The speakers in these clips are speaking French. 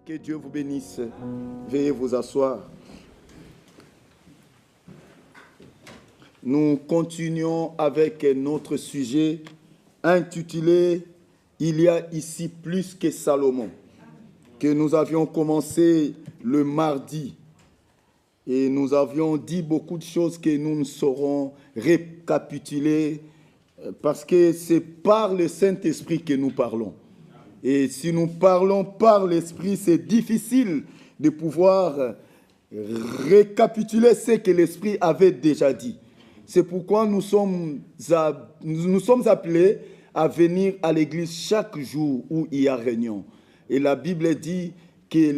Que Dieu vous bénisse. Veuillez vous asseoir. Nous continuons avec notre sujet intitulé « Il y a ici plus que Salomon » que nous avions commencé le mardi. Et nous avions dit beaucoup de choses que nous ne saurons récapituler parce que c'est par le Saint-Esprit que nous parlons. Et si nous parlons par l'Esprit, c'est difficile de pouvoir récapituler ce que l'Esprit avait déjà dit. C'est pourquoi nous sommes appelés à venir à l'église chaque jour où il y a réunion. Et la Bible dit qu'à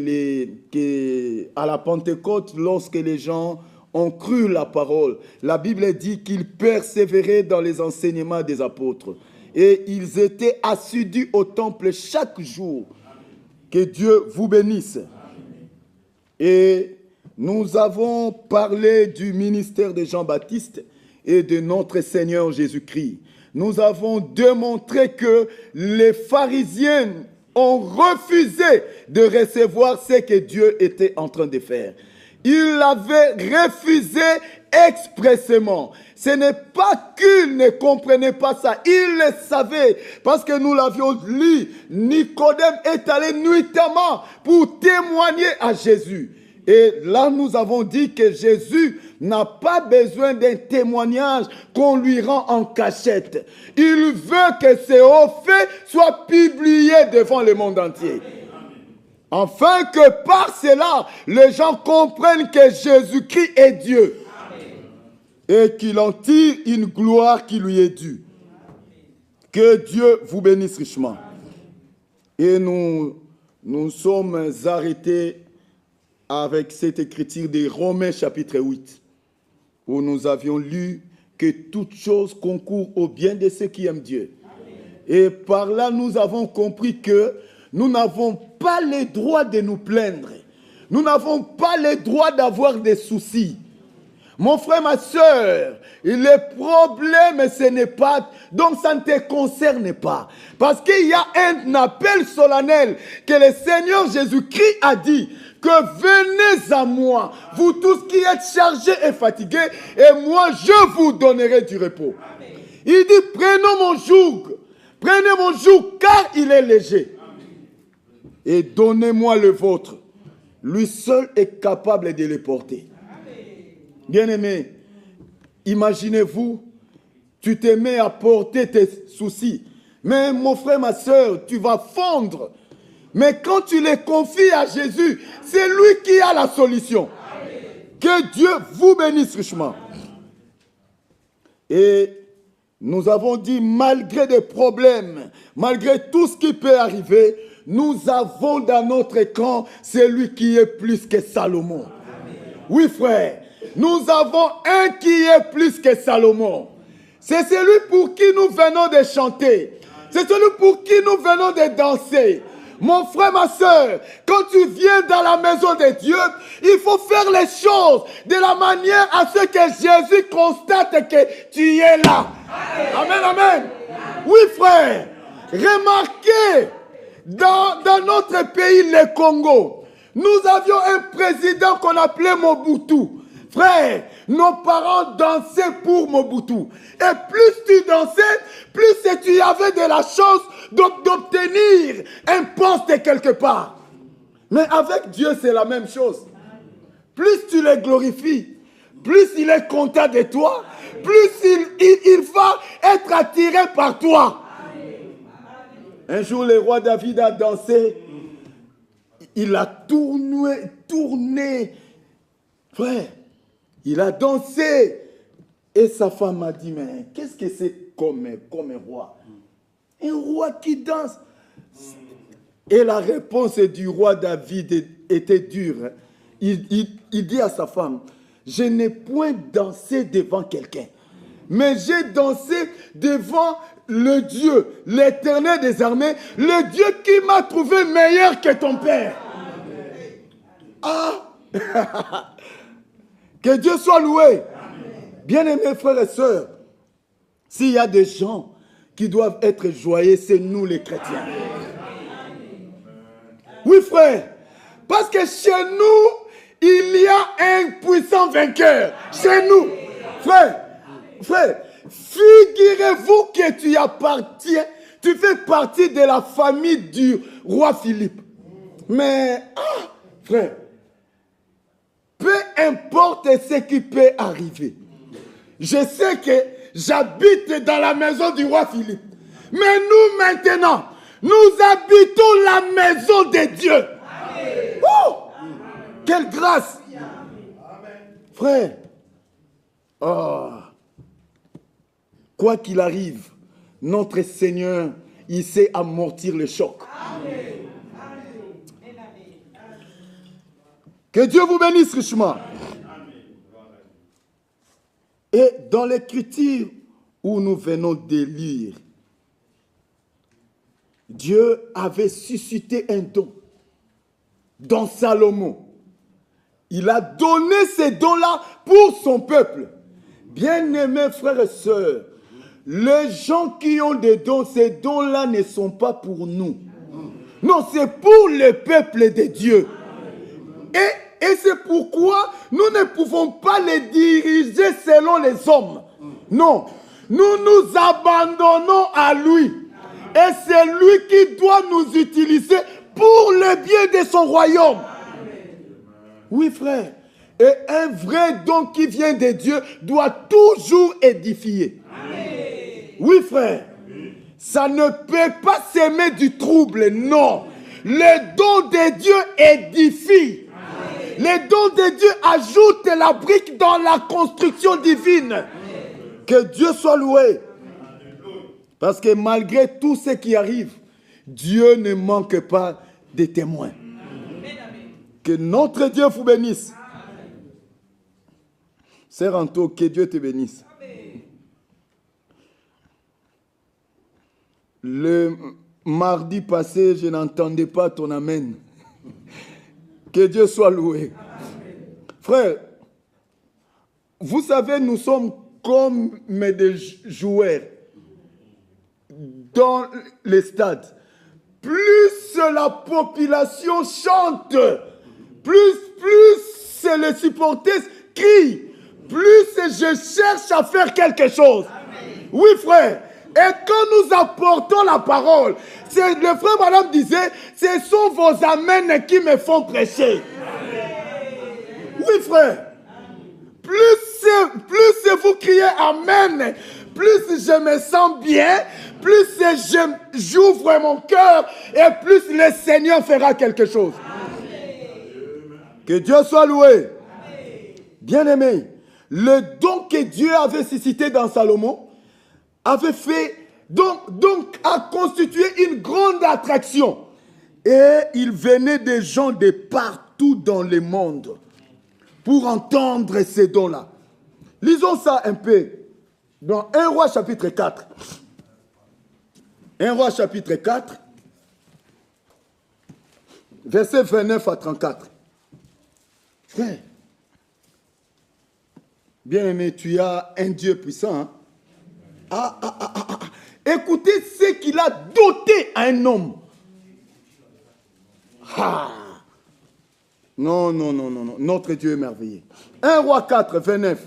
la Pentecôte, lorsque les gens ont cru la parole, la Bible dit qu'ils persévéraient dans les enseignements des apôtres. Et ils étaient assidus au temple chaque jour. Que Dieu vous bénisse. Et nous avons parlé du ministère de Jean-Baptiste et de notre Seigneur Jésus-Christ. Nous avons démontré que les pharisiens ont refusé de recevoir ce que Dieu était en train de faire. Ils l'avaient refusé expressément. Ce n'est pas qu'ils ne comprenaient pas ça. Ils le savaient parce que nous l'avions lu. Nicodème est allé nuitamment pour témoigner à Jésus. Et là, nous avons dit que Jésus n'a pas besoin d'un témoignage qu'on lui rend en cachette. Il veut que ces hauts faits soient publiés devant le monde entier. Afin que par cela, les gens comprennent que Jésus-Christ est Dieu. Et qu'il en tire une gloire qui lui est due. Que Dieu vous bénisse richement. Et nous sommes arrêtés avec cette écriture de Romains chapitre 8, où nous avions lu que toute chose concourt au bien de ceux qui aiment Dieu. Et par là, nous avons compris que nous n'avons pas le droit de nous plaindre. Nous n'avons pas le droit d'avoir des soucis. Mon frère, ma soeur, le problème, ce n'est pas... Donc, ça ne te concerne pas. Parce qu'il y a un appel solennel que le Seigneur Jésus-Christ a dit que venez à moi, vous tous qui êtes chargés et fatigués, et moi, je vous donnerai du repos. Amen. Il dit, prenez mon joug, car il est léger. Amen. Et donnez-moi le vôtre. Lui seul est capable de les porter. Bien-aimé, imaginez-vous, tu te mets à porter tes soucis. Mais mon frère, ma soeur, tu vas fondre. Mais quand tu les confies à Jésus, c'est lui qui a la solution. Amen. Que Dieu vous bénisse richement. Et nous avons dit, malgré des problèmes, malgré tout ce qui peut arriver, nous avons dans notre camp celui qui est plus que Salomon. Amen. Oui, frère. Nous avons un qui est plus que Salomon. C'est celui pour qui nous venons de chanter. C'est celui pour qui nous venons de danser. Mon frère, ma soeur, quand tu viens dans la maison de Dieu, il faut faire les choses de la manière à ce que Jésus constate que tu es là. Amen, amen. Oui, frère. Remarquez, dans notre pays, le Congo, nous avions un président qu'on appelait Mobutu. Frère, nos parents dansaient pour Mobutu. Et plus tu dansais, plus tu avais de la chance d'obtenir un poste quelque part. Mais avec Dieu, c'est la même chose. Plus tu le glorifies, plus il est content de toi, plus il va être attiré par toi. Un jour, le roi David a dansé. Il a tourné. Frère, il a dansé. Et sa femme m'a dit, mais qu'est-ce que c'est comme un roi? Un roi qui danse. Et la réponse du roi David était dure. Il dit à sa femme, je n'ai point dansé devant quelqu'un, mais j'ai dansé devant le Dieu, l'Éternel des armées, le Dieu qui m'a trouvé meilleur que ton père. Ah! Que Dieu soit loué. Bien-aimés frères et sœurs, s'il y a des gens qui doivent être joyeux, c'est nous les chrétiens. Oui frère, Parce que chez nous, il y a un puissant vainqueur. Chez nous. Frère, figurez-vous que tu appartiens, tu fais partie de la famille du roi Philippe. Mais, frère, peu importe ce qui peut arriver. Je sais que j'habite dans la maison du roi Philippe. Mais nous maintenant, nous habitons la maison de Dieu. Oh, quelle grâce. Frère, quoi qu'il arrive, notre Seigneur, il sait amortir le choc. Que Dieu vous bénisse richement. Et dans l'écriture où nous venons de lire, Dieu avait suscité un don dans Salomon. Il a donné ces dons-là pour son peuple. Bien-aimés frères et sœurs, les gens qui ont des dons, ces dons-là ne sont pas pour nous. Non, c'est pour le peuple de Dieu. Et c'est pourquoi nous ne pouvons pas les diriger selon les hommes. Non, nous nous abandonnons à lui. Et c'est lui qui doit nous utiliser pour le bien de son royaume. Oui, frère. Et un vrai don qui vient de Dieu doit toujours édifier. Oui, frère. Ça ne peut pas s'aimer du trouble, non. Le don de Dieu édifie. Le don de Dieu ajoute la brique dans la construction divine. Que Dieu soit loué. Parce que malgré tout ce qui arrive, Dieu ne manque pas de témoins. Que notre Dieu vous bénisse. Sœur Anto, que Dieu te bénisse. Le mardi passé, je n'entendais pas ton amen. Que Dieu soit loué. Frère, vous savez, nous sommes comme des joueurs dans les stades. Plus la population chante, plus les supporters crient, plus je cherche à faire quelque chose. Oui, frère. Et quand nous apportons la parole, le frère madame disait, ce sont vos amens qui me font prêcher. Oui, frère. Plus vous criez amen, plus je me sens bien, plus j'ouvre mon cœur et plus le Seigneur fera quelque chose. Que Dieu soit loué. Bien-aimé, le don que Dieu avait suscité dans Salomon avait fait, donc a constitué une grande attraction. Et il venait des gens de partout dans le monde pour entendre ces dons-là. Lisons ça un peu dans 1 Roi chapitre 4. 1 Roi chapitre 4, versets 29 à 34. Frère, bien-aimé, tu as un Dieu puissant. Hein? Écoutez ce qu'il a doté à un homme. Non. Notre Dieu est merveilleux. 1 Roi 4, 29.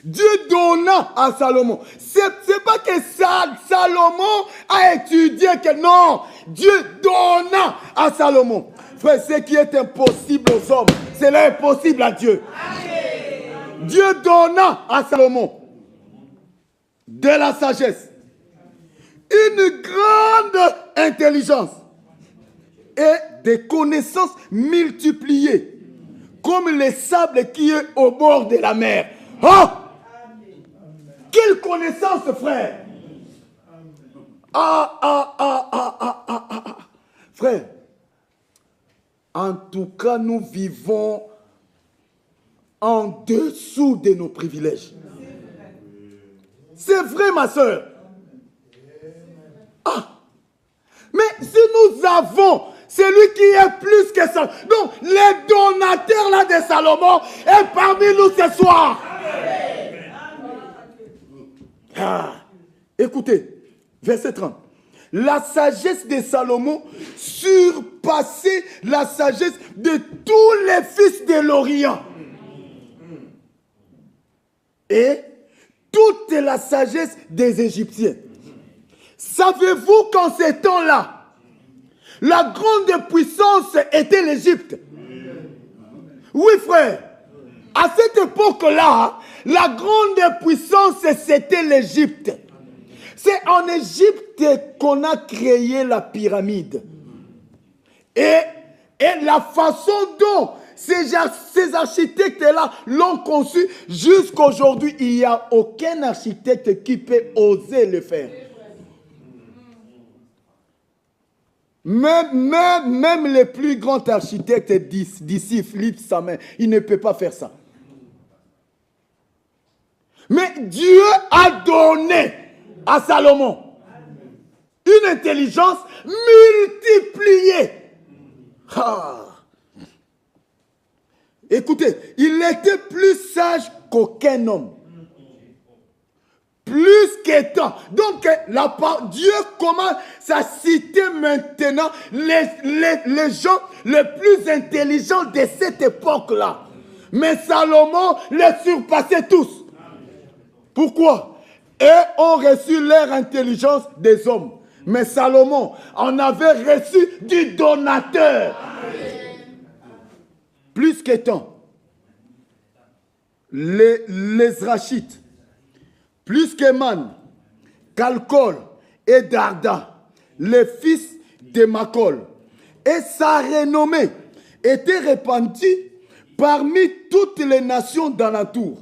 Dieu donna à Salomon. C'est pas que Salomon a étudié que non. Dieu donna à Salomon. Frère, ce qui est impossible aux hommes, cela est possible à Dieu. Amen. Dieu donna à Salomon de la sagesse, une grande intelligence et des connaissances multipliées, comme le sable qui est au bord de la mer. Oh! Quelle connaissance, frère! Frère, en tout cas, nous vivons en dessous de nos privilèges. C'est vrai, ma soeur. Mais si nous avons celui qui est plus que ça, donc le donateur là de Salomon est parmi nous ce soir. Écoutez, verset 30. la sagesse de Salomon surpassait la sagesse de tous les fils de l'Orient. Et toute la sagesse des Égyptiens. Savez-vous qu'en ces temps-là, la grande puissance était l'Égypte? Oui, frère. À cette époque-là, la grande puissance, c'était l'Égypte. C'est en Égypte qu'on a créé la pyramide. Et la façon dont ces architectes-là l'ont conçu, jusqu'à aujourd'hui, il n'y a aucun architecte qui peut oser le faire. Même les plus grands architectes d'ici, Philippe Samet, il ne peut pas faire ça. Mais Dieu a donné à Salomon une intelligence multipliée. Ah. Écoutez, il était plus sage qu'aucun homme. Plus qu'étant. Donc, Dieu commence à citer maintenant les gens les plus intelligents de cette époque-là. Mais Salomon les surpassait tous. Pourquoi? Eux ont reçu leur intelligence des hommes. Mais Salomon en avait reçu du donateur. Plus qu'étant. Les Rachites. Plus qu'Eman, Calcol et Darda, les fils de Macol. Et sa renommée était répandue parmi toutes les nations d'alentour.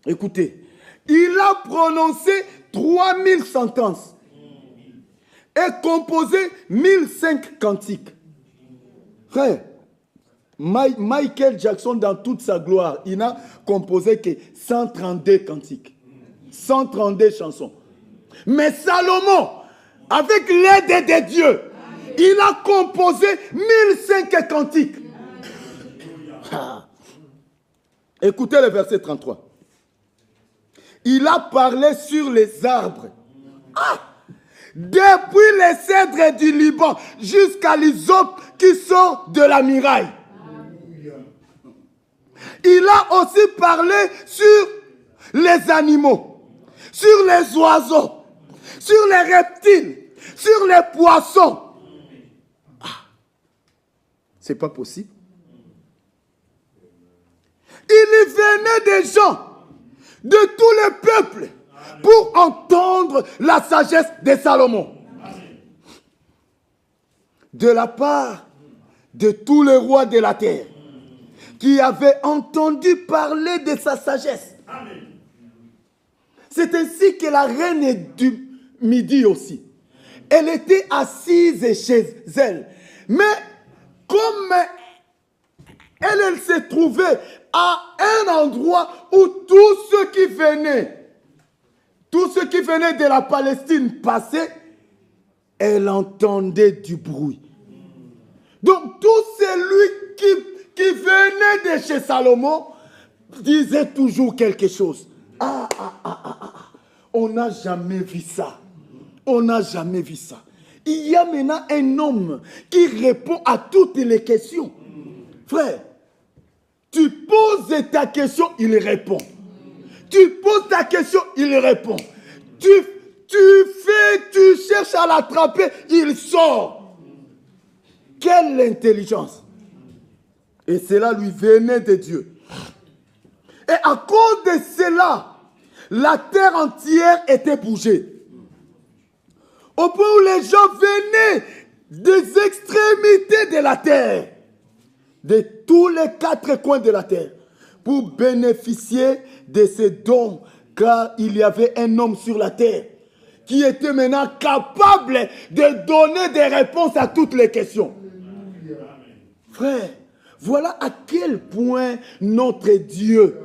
Écoutez, il a prononcé 3000 sentences et composé 1005 cantiques. Frère, Michael Jackson, dans toute sa gloire, il n'a composé que 132 cantiques. 132 chansons. Mais Salomon, avec l'aide de Dieu, il a composé 1005 cantiques. Ah. Écoutez le verset 33. Il a parlé sur les arbres. Ah. Depuis les cèdres du Liban jusqu'à l'hysope qui sort de la muraille. Il a aussi parlé sur les animaux, sur les oiseaux, sur les reptiles, sur les poissons. Ah, c'est pas possible. Il y venait des gens de tous les peuples pour entendre la sagesse de Salomon. De la part de tous les rois de la terre qui avaient entendu parler de sa sagesse. Amen. C'est ainsi que la reine du Midi aussi. Elle était assise chez elle. Mais comme elle se trouvait à un endroit où tous ceux qui venaient de la Palestine passaient, elle entendait du bruit. Donc tout celui qui venait de chez Salomon disait toujours quelque chose. On n'a jamais vu ça. On n'a jamais vu ça. Il y a maintenant un homme qui répond à toutes les questions. Frère, tu poses ta question, il répond. Tu poses ta question, il répond. Tu cherches à l'attraper, il sort. Quelle intelligence! Et cela lui venait de Dieu. Et à cause de cela, la terre entière était bougée. Au point où les gens venaient des extrémités de la terre, de tous les 4 coins de la terre, pour bénéficier de ces dons, car il y avait un homme sur la terre qui était maintenant capable de donner des réponses à toutes les questions. Frère, voilà à quel point notre Dieu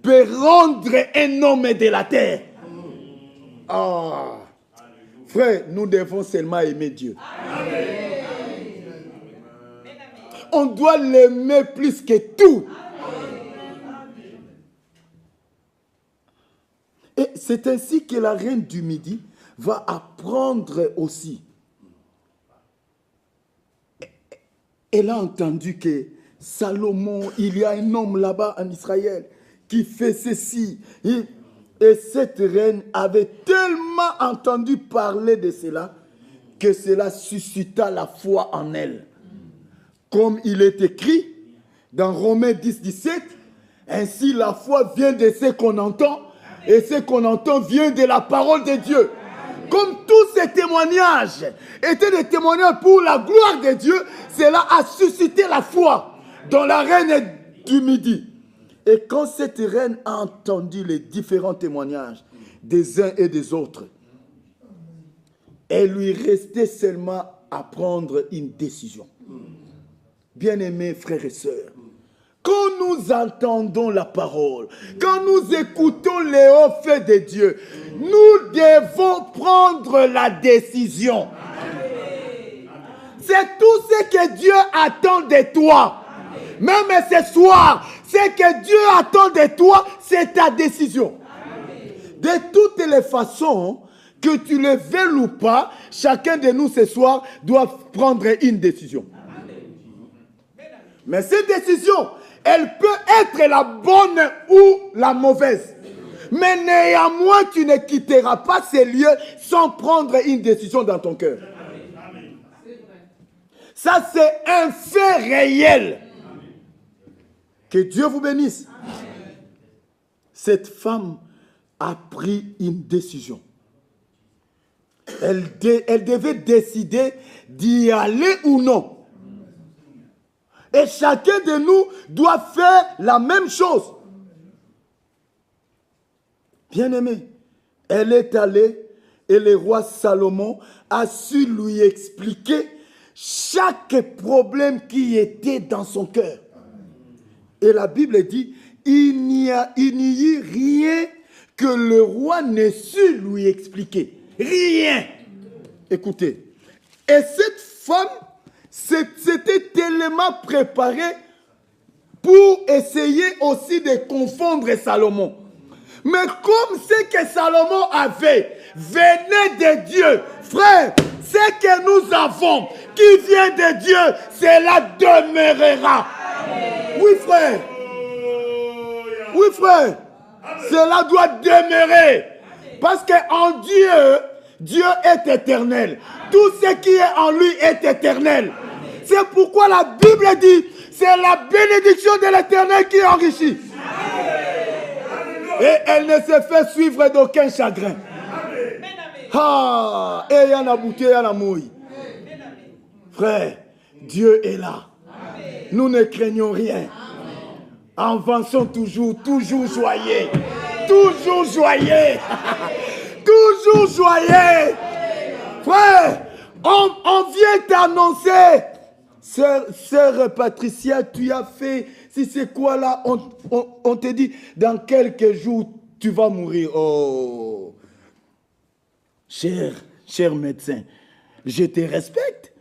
peut rendre un homme de la terre. Ah, frère, nous devons seulement aimer Dieu. Amen. On doit l'aimer plus que tout. Et c'est ainsi que la reine du Midi va apprendre aussi. Elle a entendu que Salomon, il y a un homme là-bas en Israël qui fait ceci. Et cette reine avait tellement entendu parler de cela que cela suscita la foi en elle. Comme il est écrit dans Romains 10, 17, ainsi la foi vient de ce qu'on entend, et ce qu'on entend vient de la parole de Dieu. Comme tous ces témoignages étaient des témoignages pour la gloire de Dieu, cela a suscité la foi dans la reine du Midi. Et quand cette reine a entendu les différents témoignages des uns et des autres, elle lui restait seulement à prendre une décision. Bien-aimés frères et sœurs, quand nous entendons la parole, quand nous écoutons les hauts faits de Dieu, nous devons prendre la décision. C'est tout ce que Dieu attend de toi. Même ce soir, ce que Dieu attend de toi, c'est ta décision. De toutes les façons, que tu le veuilles ou pas, chacun de nous ce soir doit prendre une décision. Mais cette décision, elle peut être la bonne ou la mauvaise. Mais néanmoins, tu ne quitteras pas ces lieux sans prendre une décision dans ton cœur. Ça, c'est un fait réel. Que Dieu vous bénisse. Cette femme a pris une décision. Elle devait décider d'y aller ou non. Et chacun de nous doit faire la même chose. Bien-aimé, elle est allée et le roi Salomon a su lui expliquer chaque problème qui était dans son cœur. Et la Bible dit, il n'y eut rien que le roi ne su lui expliquer. Rien. Écoutez. Et cette femme s'était tellement préparée pour essayer aussi de confondre Salomon. Mais comme ce que Salomon avait venait de Dieu, frère, ce que nous avons qui vient de Dieu, cela demeurera. Oui, frère. Oui, frère. Cela doit demeurer. Parce qu'en Dieu, Dieu est éternel. Tout ce qui est en lui est éternel. C'est pourquoi la Bible dit, c'est la bénédiction de l'éternel qui enrichit. Et elle ne se fait suivre d'aucun chagrin. Ah, et il y en a bouté, il y en a mouillé. Frère, Dieu est là. Nous ne craignons rien. Avançons toujours, toujours joyeux. Toujours joyeux. Toujours joyeux. Frère, on vient t'annoncer. Sœur Patricia, tu as fait, si c'est quoi là, on te dit, dans quelques jours, tu vas mourir. Oh, cher médecin, je te respecte.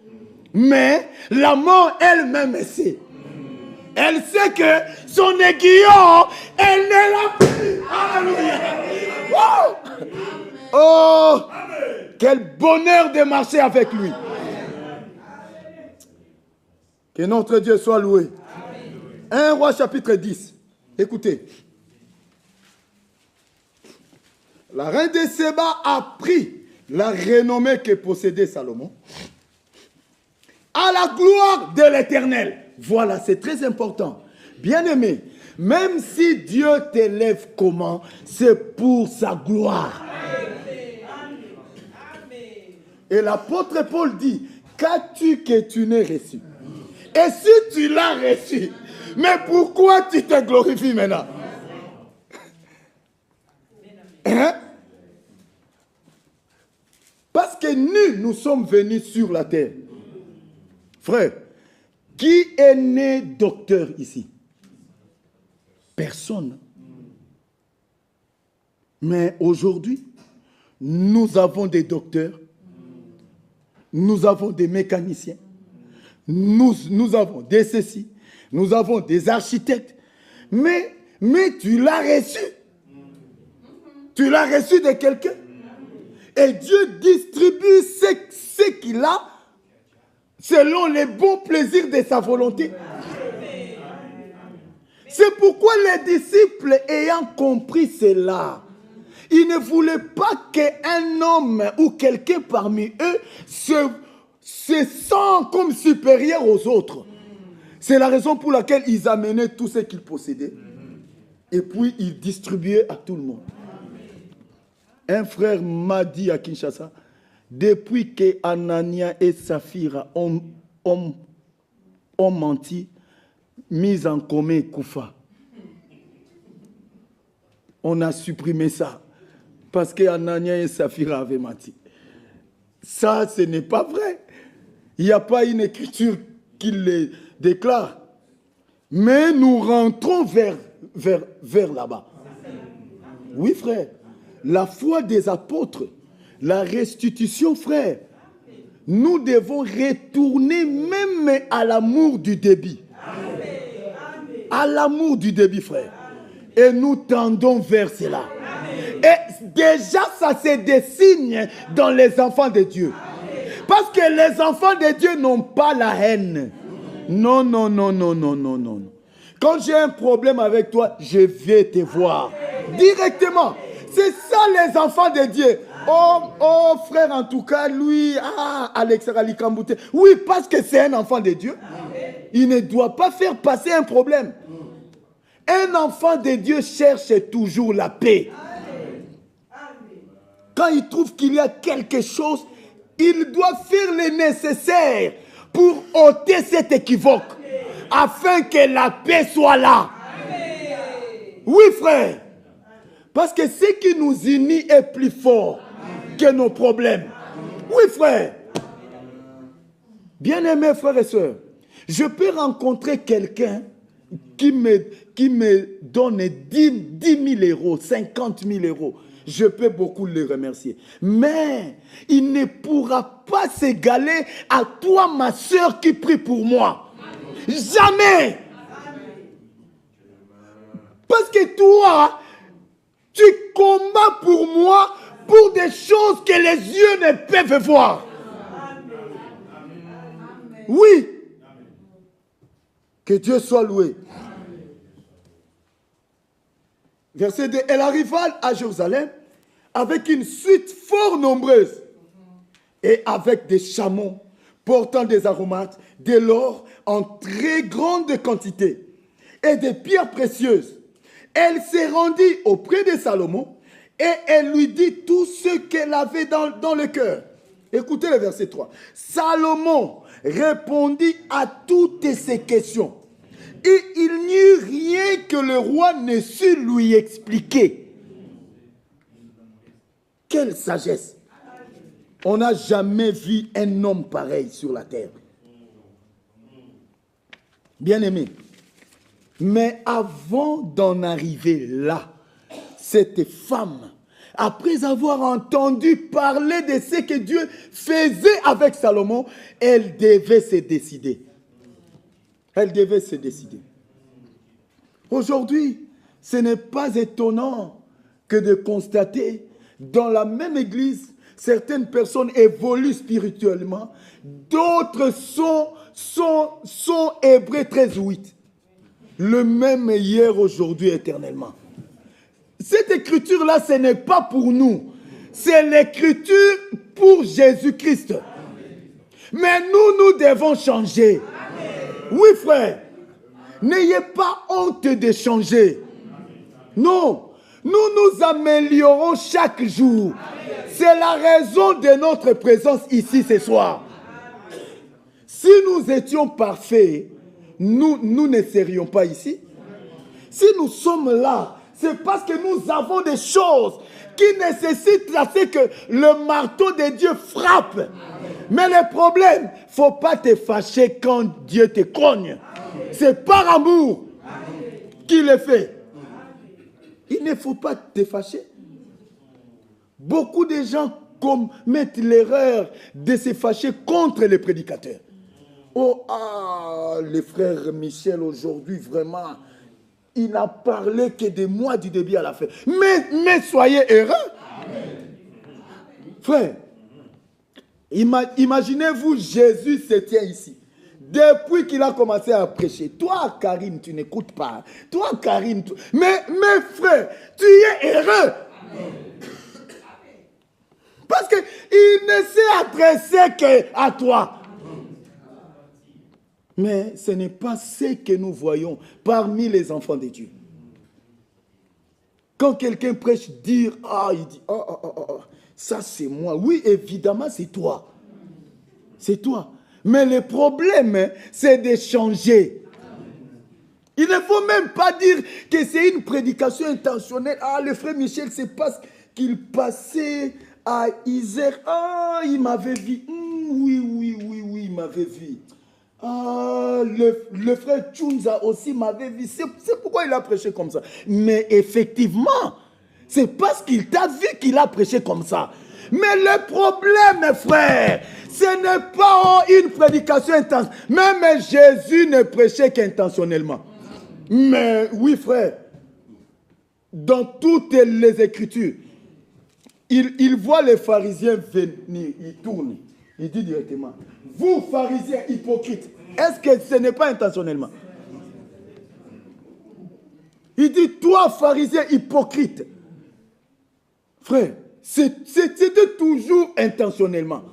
Mais la mort elle-même sait. Elle sait que son aiguillon, elle ne l'a plus. Alléluia. Oh, oh, quel bonheur de marcher avec lui. Que notre Dieu soit loué. 1 Roi chapitre 10. Écoutez. La reine de Séba a pris la renommée que possédait Salomon à la gloire de l'Éternel. Voilà, c'est très important. Bien-aimé, même si Dieu t'élève comment, c'est pour sa gloire. Et l'apôtre Paul dit, qu'as-tu que tu n'aies reçu? Et si tu l'as reçu, mais pourquoi tu te glorifies maintenant? Hein? Parce que nous sommes venus sur la terre. Frère, qui est né docteur ici? Personne. Mais aujourd'hui, nous avons des docteurs, nous avons des mécaniciens, nous avons des ceci, nous avons des architectes. Mais tu l'as reçu. Tu l'as reçu de quelqu'un. Et Dieu distribue ce qu'il a selon les bons plaisirs de sa volonté. C'est pourquoi les disciples, ayant compris cela, ils ne voulaient pas qu'un homme ou quelqu'un parmi eux se sent comme supérieur aux autres. C'est la raison pour laquelle ils amenaient tout ce qu'ils possédaient et puis ils distribuaient à tout le monde. Un frère m'a dit à Kinshasa, depuis que Anania et Saphira ont menti, mis en commun Koufa. On a supprimé ça parce que Anania et Saphira avaient menti. Ça, ce n'est pas vrai. Il n'y a pas une écriture qui les déclare. Mais nous rentrons vers là-bas. Oui, frère. La foi des apôtres, la restitution, frère. Nous devons retourner même à l'amour du début. À l'amour du début, frère. Et nous tendons vers cela. Et déjà, ça se dessine dans les enfants de Dieu. Parce que les enfants de Dieu n'ont pas la haine. Non, non, non, non, non, non, non. Quand j'ai un problème avec toi, je vais te voir. Directement. C'est ça les enfants de Dieu. Oh, frère, en tout cas, lui, Alexandre Alikambouté. Oui, parce que c'est un enfant de Dieu. Il ne doit pas faire passer un problème. Un enfant de Dieu cherche toujours la paix. Quand il trouve qu'il y a quelque chose, il doit faire le nécessaire pour ôter cet équivoque, afin que la paix soit là. Oui, frère. Parce que ce qui nous unit est plus fort que nos problèmes. Oui, frère. Bien-aimés frères et sœurs, je peux rencontrer quelqu'un qui me donne 10 000 euros, 50 000 euros. Je peux beaucoup le remercier. Mais il ne pourra pas s'égaler à toi, ma soeur, qui prie pour moi. Jamais. Parce que toi, tu combats pour moi pour des choses que les yeux ne peuvent voir. Oui. Que Dieu soit loué. Verset 2. Elle arriva à Jérusalem avec une suite fort nombreuse et avec des chameaux portant des aromates, de l'or en très grande quantité et des pierres précieuses. Elle s'est rendue auprès de Salomon et elle lui dit tout ce qu'elle avait dans le cœur. Écoutez le verset 3. Salomon répondit à toutes ces questions. Et il n'y eut rien que le roi ne sût lui expliquer. Quelle sagesse! On n'a jamais vu un homme pareil sur la terre. Bien-aimé. Mais avant d'en arriver là, cette femme, après avoir entendu parler de ce que Dieu faisait avec Salomon, elle devait se décider. Elle devait se décider. Aujourd'hui, ce n'est pas étonnant que de constater dans la même église, certaines personnes évoluent spirituellement, d'autres sont Hébreux 13:8. Le même hier, aujourd'hui, éternellement. Cette écriture-là, ce n'est pas pour nous. C'est l'écriture pour Jésus-Christ. Mais nous devons changer. Oui, frère. N'ayez pas honte de changer. Non. Nous améliorons chaque jour. C'est la raison de notre présence ici ce soir. Si nous étions parfaits, nous ne serions pas ici. Si nous sommes là, c'est parce que nous avons des choses qui nécessitent à ce que le marteau de Dieu frappe. Mais le problème, il ne faut pas te fâcher quand Dieu te cogne. C'est par amour qu'il le fait. Il ne faut pas te fâcher. Beaucoup de gens commettent l'erreur de se fâcher contre les prédicateurs. Oh, le frère Michel aujourd'hui, vraiment, il n'a parlé que de moi du début à la fin. Mais soyez heureux. Frère, imaginez-vous, Jésus se tient ici. Depuis qu'il a commencé à prêcher, toi, Karine, tu n'écoutes pas. Toi, Karine, mais frère, tu es heureux. Parce qu'il ne s'est adressé qu'à toi. Mais ce n'est pas ce que nous voyons parmi les enfants de Dieu. Quand quelqu'un prêche, il dit, ça c'est moi. Oui, évidemment, c'est toi. C'est toi. Mais le problème, c'est de changer. Il ne faut même pas dire que c'est une prédication intentionnelle. Ah, le frère Michel, c'est parce qu'il passait à Isère. Ah, il m'avait vu. Oui, il m'avait vu. Ah, le frère Tchounza aussi m'avait vu. C'est pourquoi il a prêché comme ça. Mais effectivement, c'est parce qu'il t'a vu qu'il a prêché comme ça. Mais le problème, frère, ce n'est pas une prédication intentionnelle. Même Jésus ne prêchait qu'intentionnellement. Mais oui, frère, dans toutes les Écritures, il voit les pharisiens venir, il tourne, il dit directement, vous pharisiens hypocrites, est-ce que ce n'est pas intentionnellement? Il dit, toi pharisien hypocrite, frère, c'était toujours intentionnellement.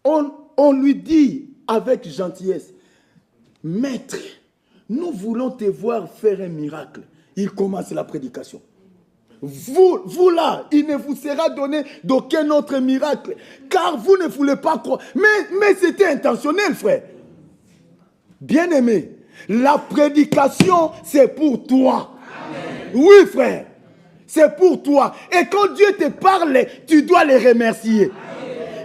On lui dit avec gentillesse, maître, nous voulons te voir faire un miracle. Il commence la prédication. Vous là, il ne vous sera donné d'aucun autre miracle, car vous ne voulez pas croire. Mais c'était intentionnel, frère. Bien-aimé, la prédication, c'est pour toi. Amen. Oui, frère, c'est pour toi. Et quand Dieu te parle, tu dois les remercier.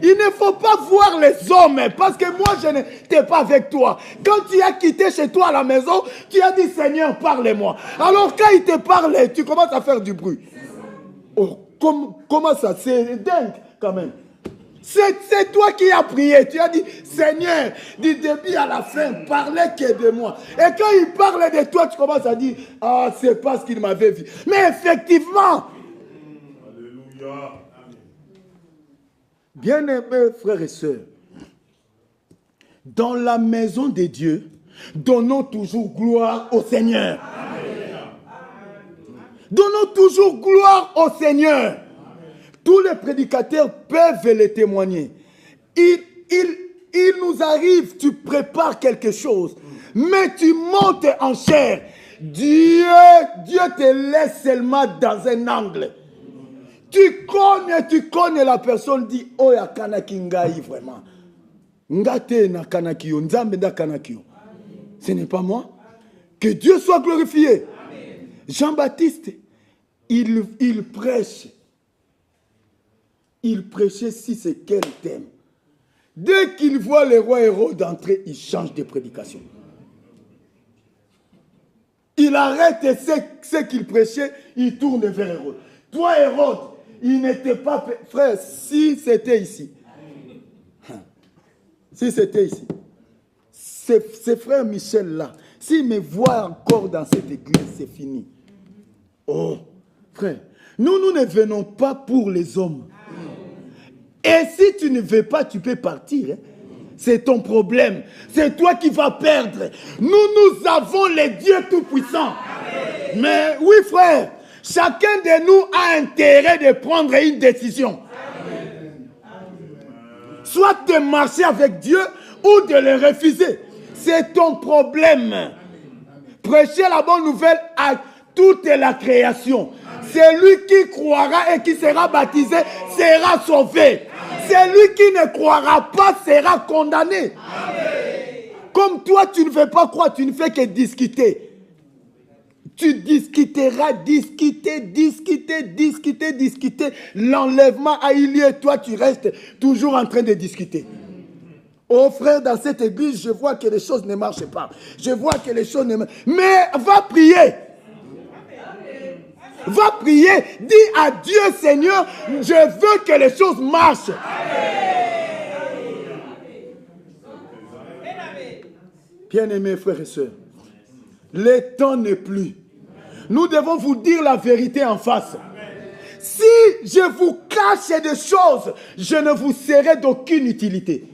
Il ne faut pas voir les hommes, parce que moi, je n'étais pas avec toi. Quand tu as quitté chez toi à la maison, tu as dit, Seigneur, parle-moi. Alors, quand il te parle, tu commences à faire du bruit. Oh, comment ça? C'est dingue, quand même. C'est toi qui as prié. Tu as dit, Seigneur, du début à la fin, parlez que de moi. Et quand il parle de toi, tu commences à dire, ah, c'est parce qu'il m'avait vu. Mais effectivement, alléluia. Bien-aimés frères et sœurs, dans la maison de Dieu, donnons toujours gloire au Seigneur. Amen. Donnons toujours gloire au Seigneur. Amen. Tous les prédicateurs peuvent le témoigner. Il nous arrive, tu prépares quelque chose, mais tu montes en chair. Dieu te laisse seulement dans un angle. Tu connais la personne, dit, oh, ya kanaki ngai vraiment. Ngate na kanaki yo, nzambe na kanaki yo. Ce n'est pas moi. Que Dieu soit glorifié. Jean-Baptiste, il prêche. Il prêchait si c'est quel thème. Dès qu'il voit le roi Hérode entrer, il change de prédication. Il arrête ce qu'il prêchait, il tourne vers Hérode. Toi, Hérode, il n'était pas... Frère, si c'était ici, ces frères Michel-là, s'ils me voient encore dans cette église, c'est fini. Oh, frère, nous ne venons pas pour les hommes. Et si tu ne veux pas, tu peux partir. Hein? C'est ton problème. C'est toi qui vas perdre. Nous avons les dieux tout-puissants. Mais oui, frère, chacun de nous a intérêt de prendre une décision. Soit de marcher avec Dieu ou de le refuser. C'est ton problème. Prêcher la bonne nouvelle à toute la création. Celui qui croira et qui sera baptisé sera sauvé. Celui qui ne croira pas sera condamné. Comme toi, tu ne veux pas croire, tu ne fais que discuter. Tu discuteras, discuter. L'enlèvement a eu lieu et toi, tu restes toujours en train de discuter. Oh frère, dans cette église, je vois que les choses ne marchent pas. Je vois que les choses ne marchent pas. Mais va prier. Va prier. Dis à Dieu, Seigneur, je veux que les choses marchent. Bien-aimés frères et sœurs, le temps n'est plus Nous devons vous dire la vérité en face. Si je vous cache des choses, je ne vous serai d'aucune utilité.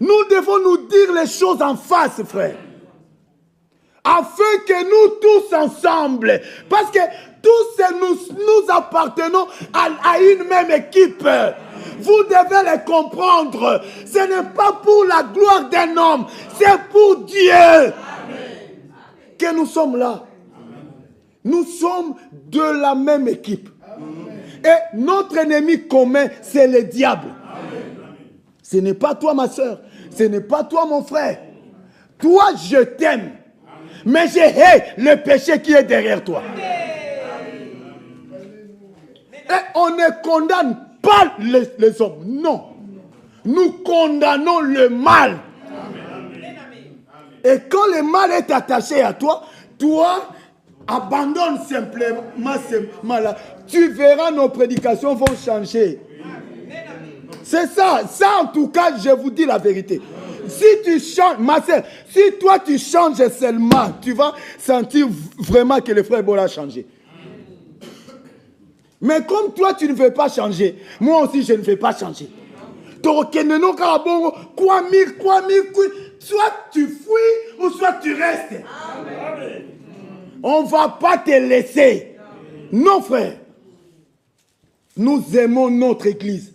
Nous devons nous dire les choses en face, frère. Afin que nous tous ensemble, parce que tous nous appartenons à une même équipe. Vous devez les comprendre. Ce n'est pas pour la gloire d'un homme, c'est pour Dieu. Amen. Que nous sommes là. Nous sommes de la même équipe. Amen. Et notre ennemi commun, c'est le diable. Amen. Ce n'est pas toi, ma soeur. Ce n'est pas toi, mon frère. Toi, je t'aime. Mais je hais le péché qui est derrière toi. Et on ne condamne pas les hommes. Non. Nous condamnons le mal. Et quand le mal est attaché à toi, toi, abandonne simplement ce mal. Tu verras, nos prédications vont changer. C'est ça. Ça, en tout cas, je vous dis la vérité. Si tu changes, ma soeur, si toi tu changes seulement, tu vas sentir vraiment que le frère Bola a changé. Mais comme toi tu ne veux pas changer, moi aussi je ne vais pas changer. Soit tu fuis ou soit tu restes. On ne va pas te laisser. Non, frère. Nous aimons notre église.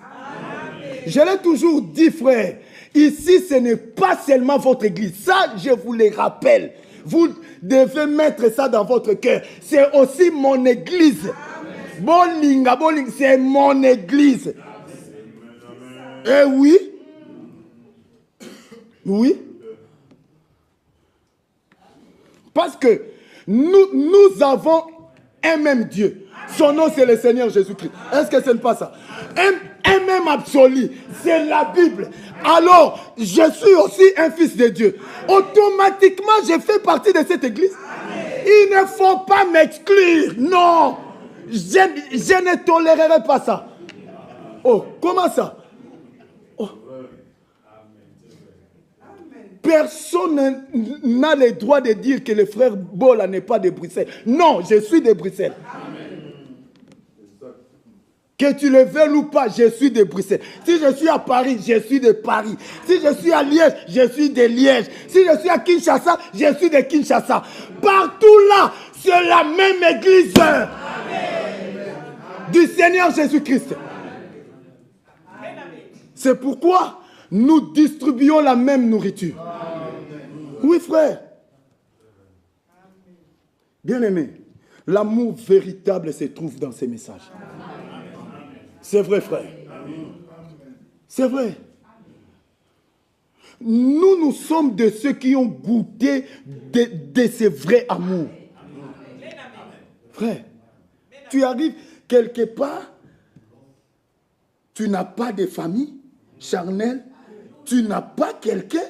Je l'ai toujours dit, frère. Ici, ce n'est pas seulement votre église. Ça, je vous le rappelle. Vous devez mettre ça dans votre cœur. C'est aussi mon église. Bolinga, c'est mon église. Eh oui. Oui. Parce que nous avons un même Dieu. Son nom, c'est le Seigneur Jésus-Christ. Est-ce que ce n'est pas ça? Un même absolu, c'est la Bible. Alors, je suis aussi un fils de Dieu. Automatiquement, je fais partie de cette église. Il ne faut pas m'exclure. Non. Je ne tolérerai pas ça. Oh, comment ça? Oh. Personne n'a le droit de dire que le frère Bola n'est pas de Bruxelles. Non, je suis de Bruxelles. Que tu le veuilles ou pas, je suis de Bruxelles. Si je suis à Paris, je suis de Paris. Si je suis à Liège, je suis de Liège. Si je suis à Kinshasa, je suis de Kinshasa. Partout là, c'est la même église. Amen. Du Seigneur Jésus-Christ. C'est pourquoi nous distribuons la même nourriture. Oui, frère. Bien-aimé, l'amour véritable se trouve dans ces messages. C'est vrai, frère. C'est vrai. Nous sommes de ceux qui ont goûté de ce vrai amour. Frère, tu arrives quelque part, tu n'as pas de famille charnelle, tu n'as pas quelqu'un,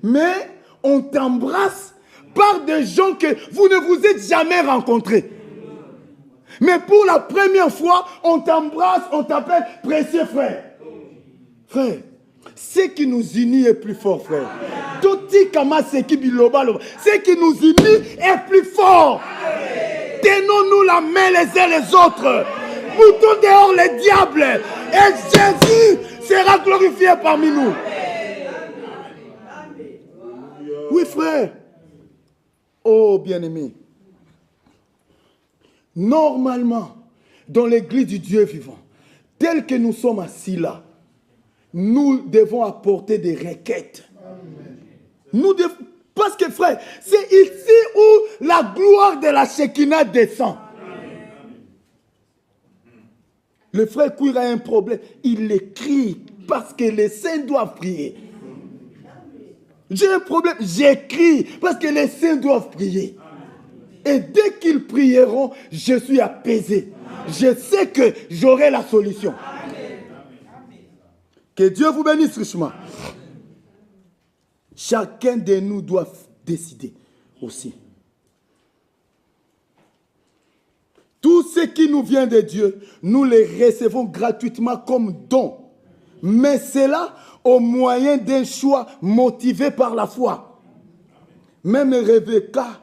mais on t'embrasse par des gens que vous ne vous êtes jamais rencontrés. Mais pour la première fois, on t'embrasse, on t'appelle précieux frère. Frère, ce qui nous unit est plus fort, frère. Ce qui nous unit est plus fort. Tenons-nous la main les uns les autres. Moutons dehors les diables. Et Jésus sera glorifié parmi nous. Oui, frère. Oh, bien-aimé. Normalement, dans l'église du Dieu vivant, tel que nous sommes assis là, nous devons apporter des requêtes. Parce que frère, c'est ici où la gloire de la Shekinah descend. Le frère Kouira a un problème, il écrit parce que les saints doivent prier. J'ai un problème, j'écris parce que les saints doivent prier. Et dès qu'ils prieront, je suis apaisé. Je sais que j'aurai la solution. Que Dieu vous bénisse richement. Chacun de nous doit décider aussi. Tout ce qui nous vient de Dieu, nous les recevons gratuitement comme don. Mais cela au moyen d'un choix motivé par la foi. Même Rebecca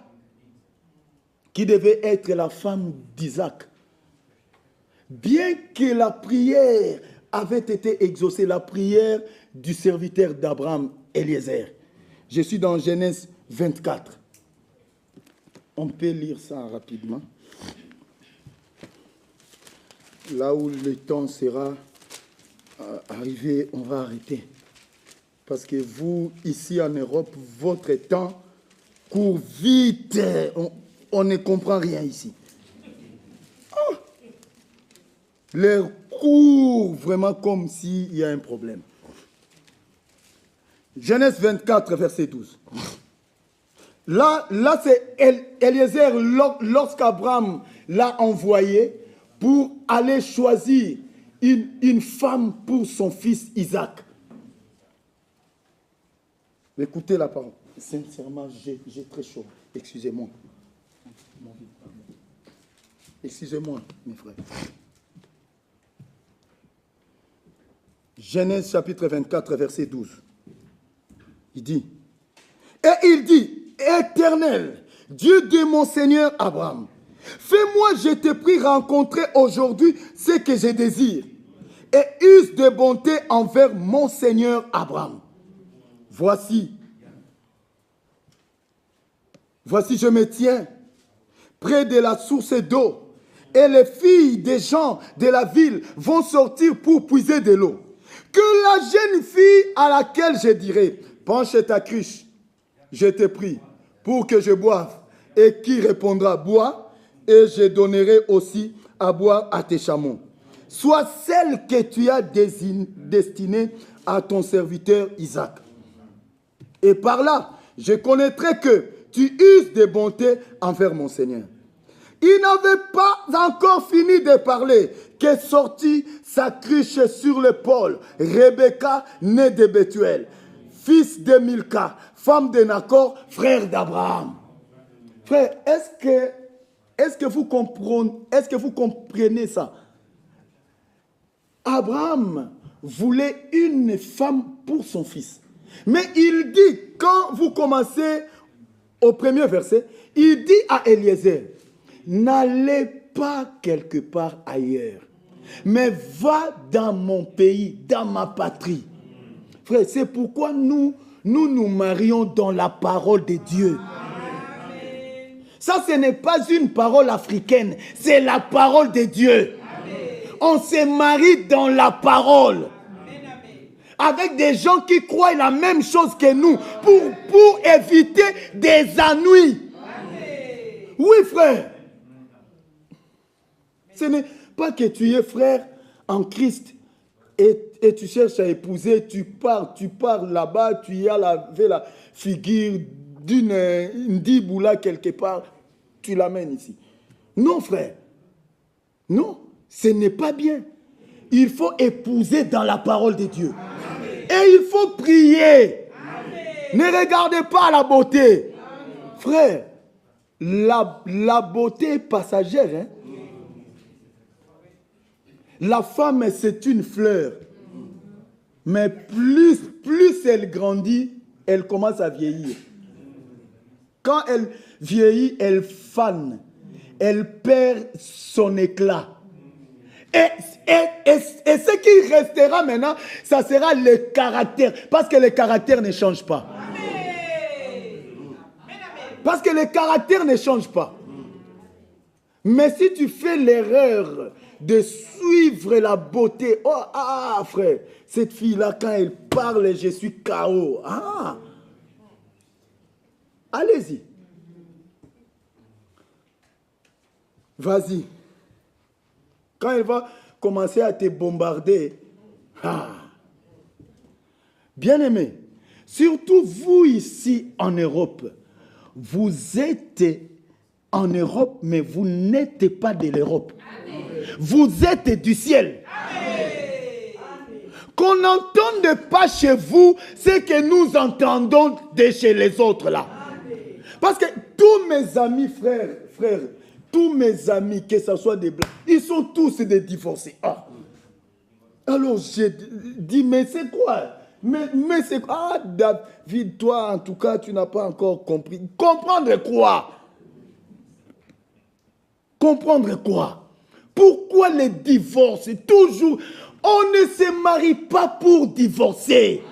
qui devait être la femme d'Isaac. Bien que la prière avait été exaucée, la prière du serviteur d'Abraham, Eliezer. Je suis dans Genèse 24. On peut lire ça rapidement. Là où le temps sera arrivé, on va arrêter. Parce que vous, ici en Europe, votre temps court vite. On ne comprend rien ici. Oh. L'air court vraiment comme s'il y a un problème. Genèse 24, verset 12. Là c'est Eliezer, lorsqu'Abraham l'a envoyé pour aller choisir une femme pour son fils Isaac. Écoutez la parole. Sincèrement, j'ai très chaud. Excusez-moi. Excusez-moi, mes frères. Genèse chapitre 24, verset 12. Il dit, et il dit, Éternel, Dieu de mon Seigneur Abraham, fais-moi, je te prie, rencontrer aujourd'hui ce que je désire, et use de bonté envers mon Seigneur Abraham. Voici, je me tiens près de la source d'eau, et les filles des gens de la ville vont sortir pour puiser de l'eau. Que la jeune fille à laquelle je dirai, penche ta cruche, je te prie, pour que je boive, et qui répondra, bois, et je donnerai aussi à boire à tes chameaux. Sois celle que tu as destinée à ton serviteur Isaac. Et par là, je connaîtrai que tu uses de bonté envers mon Seigneur. Il n'avait pas encore fini de parler qu'est sortie sa cruche sur l'épaule, Rebecca, née de Bethuel, fils de Milka, femme de Nacor, frère d'Abraham. Frère, est-ce que vous comprenez ça? Abraham voulait une femme pour son fils. Mais il dit, quand vous commencez au premier verset, il dit à Eliezer, n'allez pas quelque part ailleurs, mais va dans mon pays, dans ma patrie. Frère, c'est pourquoi nous marions dans la parole de Dieu. Amen. Ça, ce n'est pas une parole africaine, c'est la parole de Dieu. Amen. On se marie dans la parole. Avec des gens qui croient la même chose que nous, pour éviter des ennuis. Amen. Oui, frère. Ce n'est pas que tu es frère en Christ et tu cherches à épouser, tu pars là-bas, tu y as lavé la figure d'une diboula quelque part, tu l'amènes ici. Non, frère. Non, ce n'est pas bien. Il faut épouser dans la parole de Dieu. Amen. Et il faut prier. Amen. Ne regardez pas la beauté. Amen. Frère, la beauté est passagère. Hein? La femme, c'est une fleur. Mais plus elle grandit, elle commence à vieillir. Quand elle vieillit, elle fane. Elle perd son éclat. Et ce qui restera maintenant, ça sera le caractère. Parce que le caractère ne change pas. Parce que le caractère ne change pas. Mais si tu fais l'erreur de suivre la beauté, frère, cette fille-là, quand elle parle, je suis KO. Allez-y. Vas-y. Quand elle va commencer à te bombarder, bien-aimé, surtout vous ici en Europe, vous êtes en Europe, mais vous n'êtes pas de l'Europe. Vous êtes du ciel. Amen. Qu'on n'entende pas chez vous ce que nous entendons de chez les autres là. Amen. Parce que tous mes amis, frères, tous mes amis, que ce soit des blancs, ils sont tous des divorcés. Alors j'ai dit, mais c'est quoi? Mais c'est quoi? David, toi en tout cas, tu n'as pas encore compris. Comprendre quoi? Comprendre quoi? Pourquoi les divorces? Toujours, on ne se marie pas pour divorcer.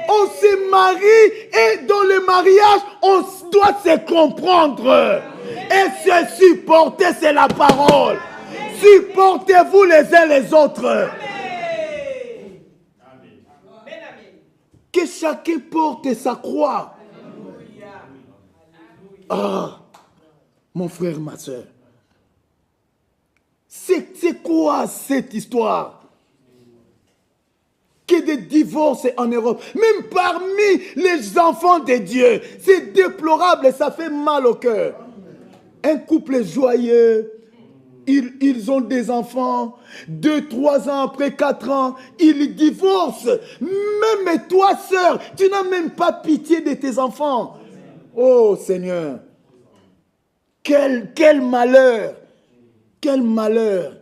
On se marie et dans le mariage, on doit se comprendre. Et se supporter, c'est la parole. Supportez-vous les uns les autres. Que chacun porte sa croix. Ah, mon frère, ma soeur. C'est quoi cette histoire? Que des divorces en Europe, même parmi les enfants de Dieu. C'est déplorable et ça fait mal au cœur. Un couple joyeux, ils ont des enfants, 2, 3 ans après, 4 ans, ils divorcent. Même toi, sœur, tu n'as même pas pitié de tes enfants. Oh Seigneur, quel malheur, quel malheur.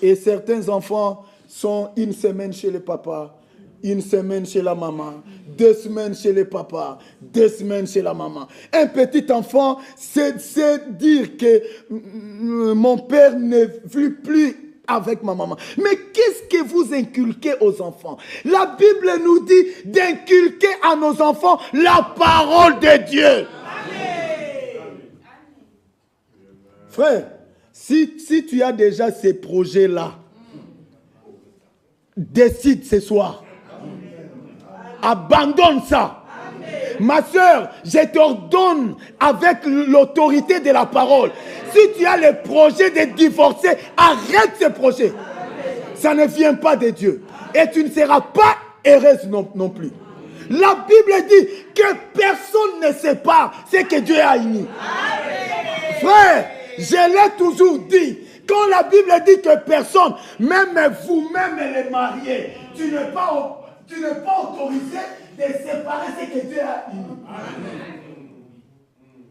Et certains enfants sont une semaine chez le papa, une semaine chez la maman, 2 semaines chez le papa, 2 semaines chez la maman. Un petit enfant, c'est dire que mon père ne vit plus avec ma maman. Mais qu'est-ce que vous inculquez aux enfants? La Bible nous dit d'inculquer à nos enfants la parole de Dieu. Amen. Frère, si tu as déjà ces projets-là, décide ce soir. Abandonne ça. Ma soeur, je t'ordonne avec l'autorité de la parole. Si tu as le projet de divorcer, arrête ce projet. Ça ne vient pas de Dieu. Et tu ne seras pas heureuse non plus. La Bible dit que personne ne sépare ce que Dieu a uni. Frère, je l'ai toujours dit. Quand la Bible dit que personne, même vous-même les mariés, tu n'es pas autorisé de séparer ce que Dieu a uni.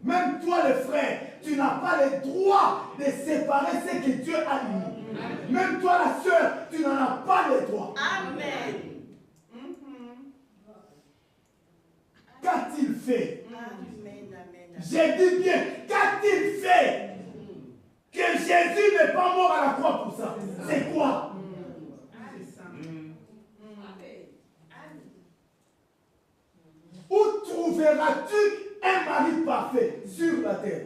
Même toi, le frère, tu n'as pas le droit de séparer ce que Dieu a uni. Même toi, la sœur, tu n'en as pas le droit. Amen. Qu'a-t-il fait? J'ai dit bien, qu'a-t-il fait? Que Jésus n'est pas mort à la croix pour ça. C'est quoi? Où trouveras-tu un mari parfait sur la terre?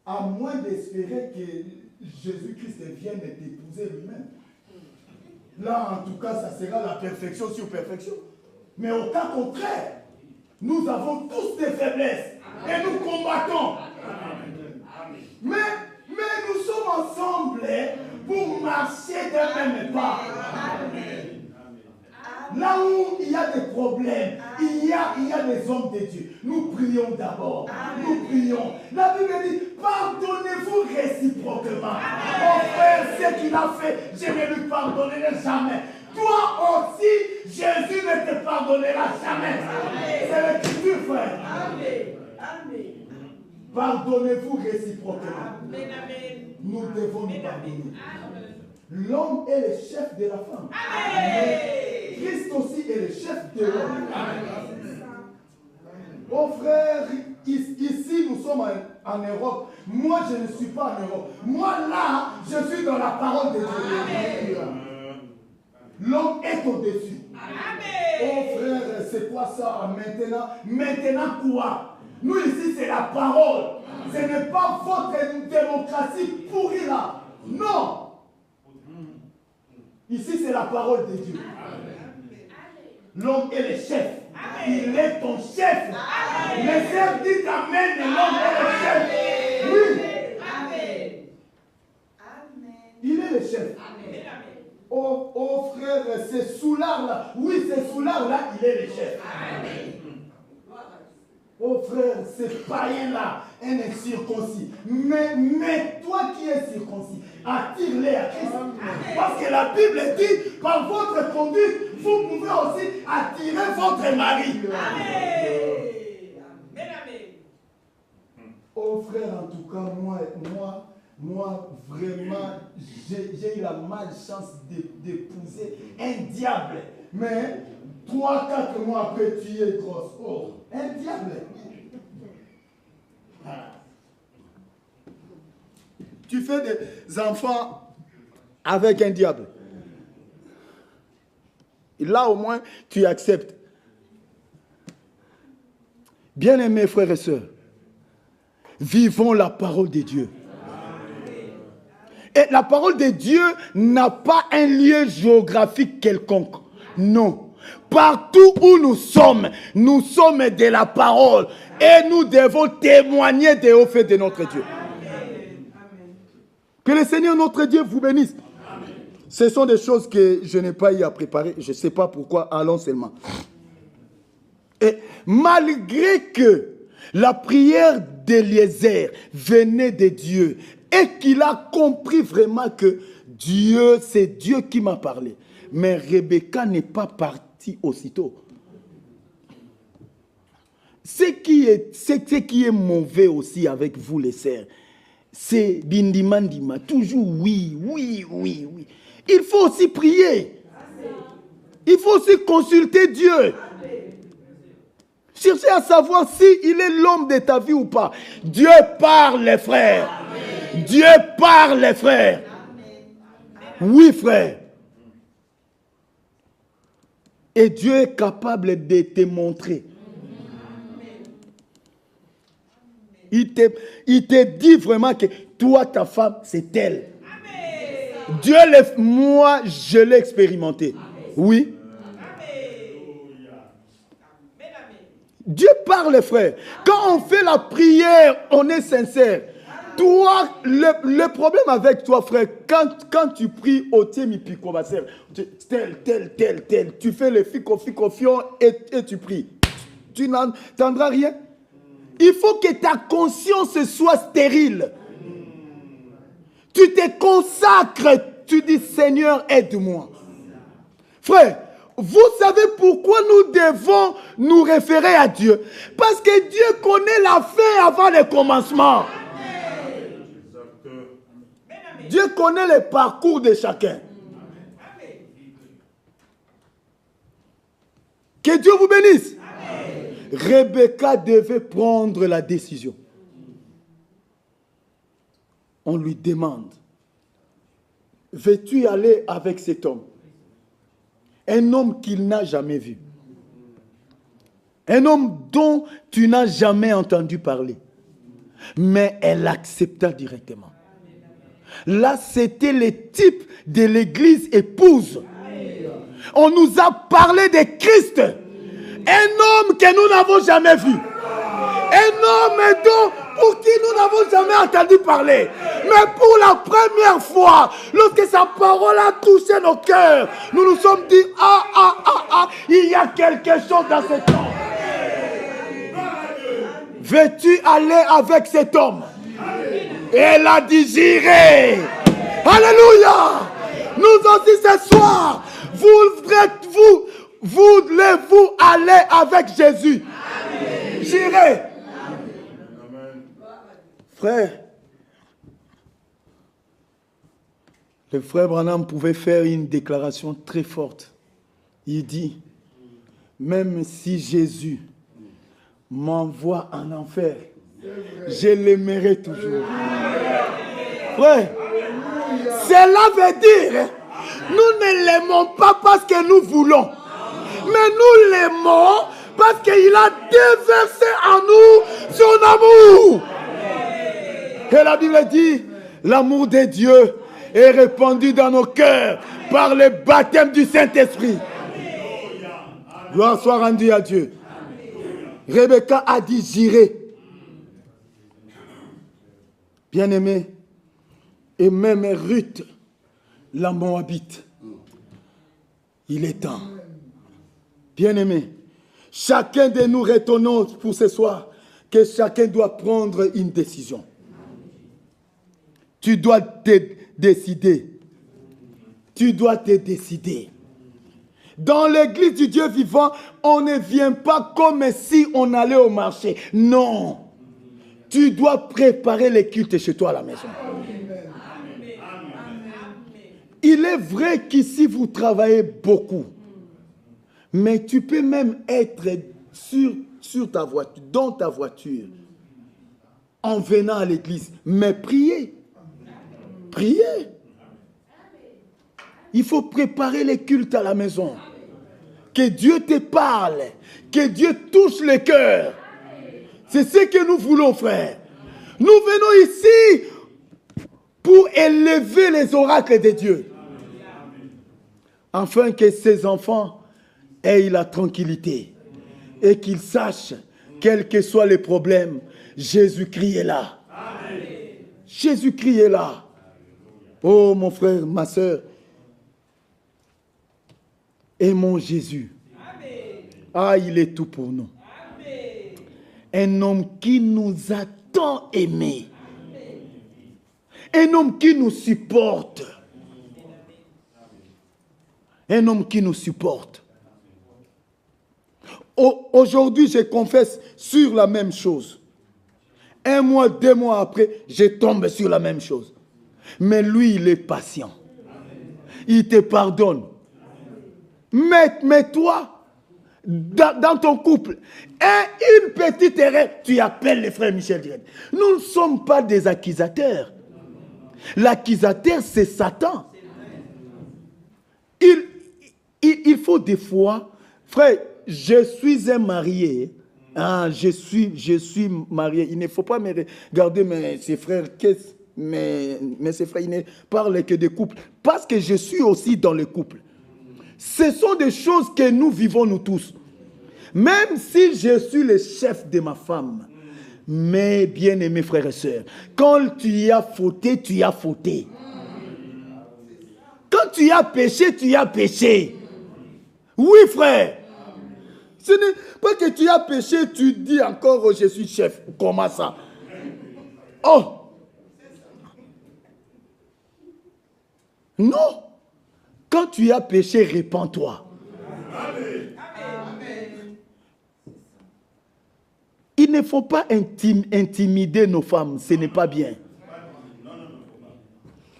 À moins d'espérer que Jésus-Christ vienne t'épouser lui-même. Là, en tout cas, ça sera la perfection sur perfection. Mais au cas contraire, nous avons tous des faiblesses. Et nous combattons. Mais nous sommes ensemble pour marcher d'un même pas. Là où il y a des problèmes, il y a des hommes de Dieu. Nous prions d'abord. Nous prions. La Bible dit, pardonnez-vous réciproquement. Mon frère, ce qu'il a fait, je ne lui pardonnerai jamais. Toi aussi, Jésus ne te pardonnera jamais. C'est l'écriture, frère. Amen. Pardonnez-vous réciproquement. Nous devons nous pardonner. L'homme est le chef de la femme. Amen. Christ aussi est le chef de l'homme. Mon frère, ici nous sommes en Europe. Moi, je ne suis pas en Europe. Moi, là, je suis dans la parole de Dieu. L'homme est au-dessus. Oh frère, c'est quoi ça maintenant? Maintenant quoi? Nous ici, c'est la parole. Ce n'est pas votre démocratie pourrie là. Non. Ici, c'est la parole de Dieu. L'homme est le chef. Il est ton chef. Les sœurs disent Amen et l'homme est le chef. Oui. Il est le chef. Oh frère, c'est Soulard là. Oui, c'est Soulard là, il est le chef. Oh frère, c'est païen là, un incirconcis. Mais toi qui es circoncis, attire-les à Christ. Parce que la Bible dit, par votre conduite, vous pouvez aussi attirer votre mari. Oh frère, en tout cas, moi vraiment, j'ai eu la malchance d'épouser un diable. Mais 3, 4 mois après, tu es grosse. Oh, un diable. Tu fais des enfants avec un diable. Et là, au moins, tu acceptes. Bien-aimés frères et sœurs, vivons la parole de Dieu. Et la parole de Dieu n'a pas un lieu géographique quelconque. Non. Partout où nous sommes de la parole. Et nous devons témoigner des hauts faits de notre Dieu. Que le Seigneur notre Dieu vous bénisse. Ce sont des choses que je n'ai pas eu à préparer. Je ne sais pas pourquoi. Allons seulement. Et malgré que la prière d'Eliezer venait de Dieu et qu'il a compris vraiment que Dieu, c'est Dieu qui m'a parlé. Mais Rebecca n'est pas partie aussitôt. Ce qui est mauvais aussi avec vous les sœurs, c'est bindimandima, toujours oui. Il faut aussi prier. Il faut aussi consulter Dieu. Cherchez à savoir s'il est l'homme de ta vie ou pas. Dieu parle, les frères. Amen. Dieu parle, les frères. Amen. Oui, frère. Et Dieu est capable de te montrer. Il te dit vraiment que toi, ta femme, c'est elle. Amen. Dieu, moi, je l'ai expérimenté. Amen. Oui. Dieu parle, frère. Quand on fait la prière, on est sincère. Toi, le problème avec toi, frère, quand tu pries au Tiemi Picobaser, tel, tu fais le fico-fico-fion et tu pries. Tu n'entendras rien. Il faut que ta conscience soit stérile. Tu te consacres, tu dis Seigneur, aide-moi. Frère, vous savez pourquoi nous devons nous référer à Dieu? Parce que Dieu connaît la fin avant le commencement. Dieu connaît le parcours de chacun. Que Dieu vous bénisse. Rebecca devait prendre la décision. On lui demande, veux-tu aller avec cet homme? Un homme qu'il n'a jamais vu. Un homme dont tu n'as jamais entendu parler. Mais elle accepta directement. Là, c'était le type de l'église épouse. On nous a parlé de Christ. Un homme que nous n'avons jamais vu. Un homme pour qui nous n'avons jamais entendu parler. Mais pour la première fois, lorsque sa parole a touché nos cœurs, nous nous sommes dit, il y a quelque chose dans cet homme. Veux-tu aller avec cet homme? Et elle a dit, j'irai. Alléluia. Nous aussi ce soir, voulez-vous aller avec Jésus? J'irai. Frère, le frère Branham pouvait faire une déclaration très forte. Il dit, même si Jésus m'envoie en enfer, je l'aimerai toujours. Frère, cela veut dire, nous ne l'aimons pas parce que nous voulons, mais nous l'aimons parce qu'il a déversé en nous son amour. Et la Bible dit, l'amour de Dieu est répandu dans nos cœurs par le baptême du Saint-Esprit. Gloire soit rendue à Dieu. Rebecca a dit, j'irai. Bien-aimé, et même Ruth, la Moabite, il est temps. Bien-aimé, chacun de nous retenons pour ce soir que chacun doit prendre une décision. Tu dois te décider. Tu dois te décider. Dans l'église du Dieu vivant, on ne vient pas comme si on allait au marché. Non. Tu dois préparer les cultes chez toi à la maison. Il est vrai qu'ici vous travaillez beaucoup. Mais tu peux même être sur ta voiture, dans ta voiture, en venant à l'église. Mais priez. Priez. Il faut préparer les cultes à la maison. Que Dieu te parle. Que Dieu touche le cœur. C'est ce que nous voulons, frère. Nous venons ici pour élever les oracles de Dieu. Afin que ces enfants aient la tranquillité. Et qu'ils sachent, quels que soient les problèmes, Jésus-Christ est là. Jésus-Christ est là. Oh mon frère, ma soeur, aimons Jésus. Ah, il est tout pour nous. Un homme qui nous a tant aimés. Un homme qui nous supporte. Un homme qui nous supporte. Aujourd'hui, je confesse sur la même chose. 1 mois, 2 mois après, je tombe sur la même chose. Mais lui, il est patient. Il te pardonne. Mais toi, dans ton couple, une petite erreur, tu appelles les frères Michel Direct. Nous ne sommes pas des accusateurs. L'accusateur, c'est Satan. Il faut des fois, frère, je suis un marié. Ah, je suis marié. Il ne faut pas me regarder ses frères. Mais ses frères, ils ne parlent que de couple. Parce que je suis aussi dans le couple. Ce sont des choses que nous vivons, nous tous. Même si je suis le chef de ma femme. Mais bien-aimés frères et sœurs, quand tu as fauté, tu as fauté. Quand tu as péché, tu as péché. Oui, frère. Ce n'est pas que tu as péché, tu dis encore oh, je suis chef. Comment ça? Oh! Non! Quand tu as péché, répands-toi. Il ne faut pas intimider nos femmes, ce n'est pas bien.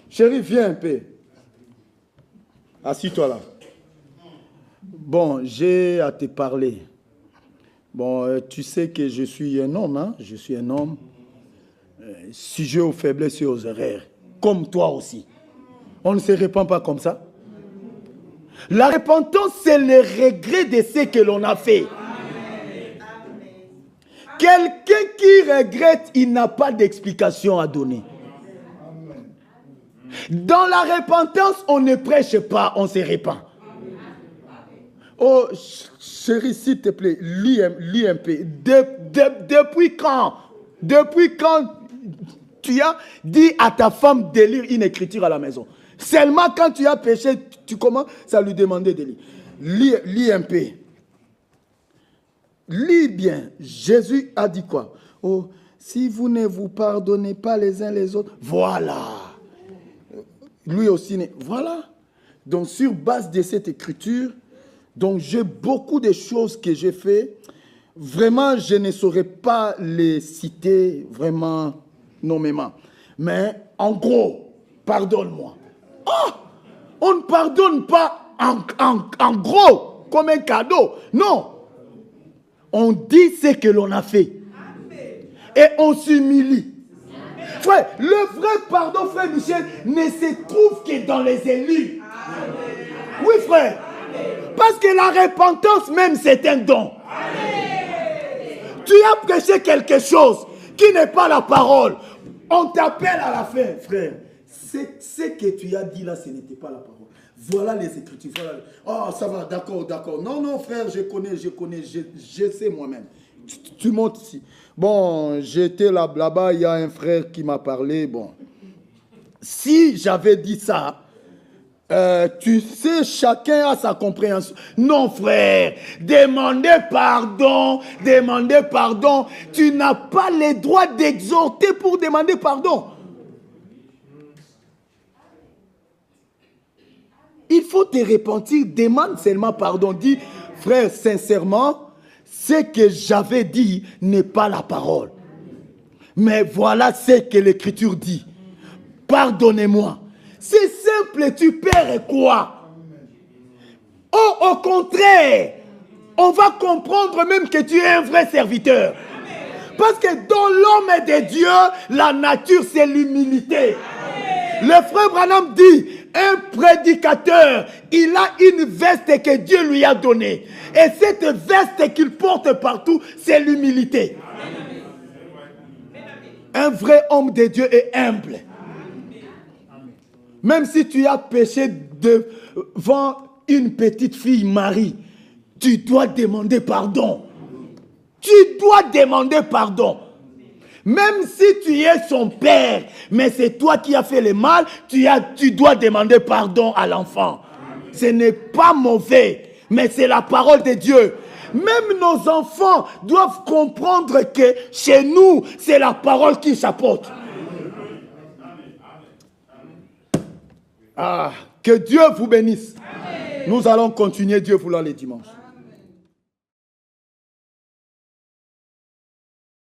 Chérie, viens un peu. Assis-toi là. Bon, j'ai à te parler. Bon, tu sais que je suis un homme, hein? Je suis un homme. Sujet aux faiblesses et aux erreurs. Comme toi aussi. On ne se répand pas comme ça. La repentance, c'est le regret de ce que l'on a fait. Quelqu'un qui regrette, il n'a pas d'explication à donner. Dans la repentance, on ne prêche pas, on se répand. Oh, chérie, s'il te plaît, lis un peu. Depuis quand tu as dit à ta femme de lire une écriture à la maison? Seulement quand tu as péché, tu commences à lui demander de lire. Lis un peu. Lis bien. Jésus a dit quoi? Oh, si vous ne vous pardonnez pas les uns les autres, voilà. Lui aussi, voilà. Donc, sur base de cette écriture, donc j'ai beaucoup de choses que j'ai fait. Vraiment, je ne saurais pas les citer vraiment nommément. Mais en gros, pardonne-moi. Oh, on ne pardonne pas en gros, comme un cadeau. Non. On dit ce que l'on a fait. Et on s'humilie. Frère, le vrai pardon, frère Michel, ne se trouve que dans les élus. Oui, frère. Parce que la repentance même, c'est un don. Tu as prêché quelque chose qui n'est pas la parole. On t'appelle à la fin, frère. Ce que tu as dit là, ce n'était pas la parole. Voilà les Écritures. Voilà. Oh, ça va, d'accord. Non, non, frère, je connais, je sais moi-même. Tu montes ici. Bon, j'étais là-bas, il y a un frère qui m'a parlé. Bon, si j'avais dit ça, tu sais, chacun a sa compréhension. Non, frère, demandez pardon. Tu n'as pas le droit d'exhorter pour demander pardon. Il faut te repentir, demande seulement pardon. Dis, frère, sincèrement, ce que j'avais dit n'est pas la parole. Mais voilà ce que l'Écriture dit. Pardonnez-moi. C'est simple, tu perds quoi? Oh, au contraire, on va comprendre même que tu es un vrai serviteur. Parce que dans l'homme de Dieu, la nature, c'est l'humilité. Le frère Branham dit, un prédicateur, il a une veste que Dieu lui a donnée. Et cette veste qu'il porte partout, c'est l'humilité. Un vrai homme de Dieu est humble. Même si tu as péché devant une petite fille Marie, tu dois demander pardon. Tu dois demander pardon. Même si tu es son père, mais c'est toi qui as fait le mal, tu dois demander pardon à l'enfant. Ce n'est pas mauvais, mais c'est la parole de Dieu. Même nos enfants doivent comprendre que chez nous, c'est la parole qui chapeaute. Ah, que Dieu vous bénisse. Nous allons continuer, Dieu voulant, les dimanches.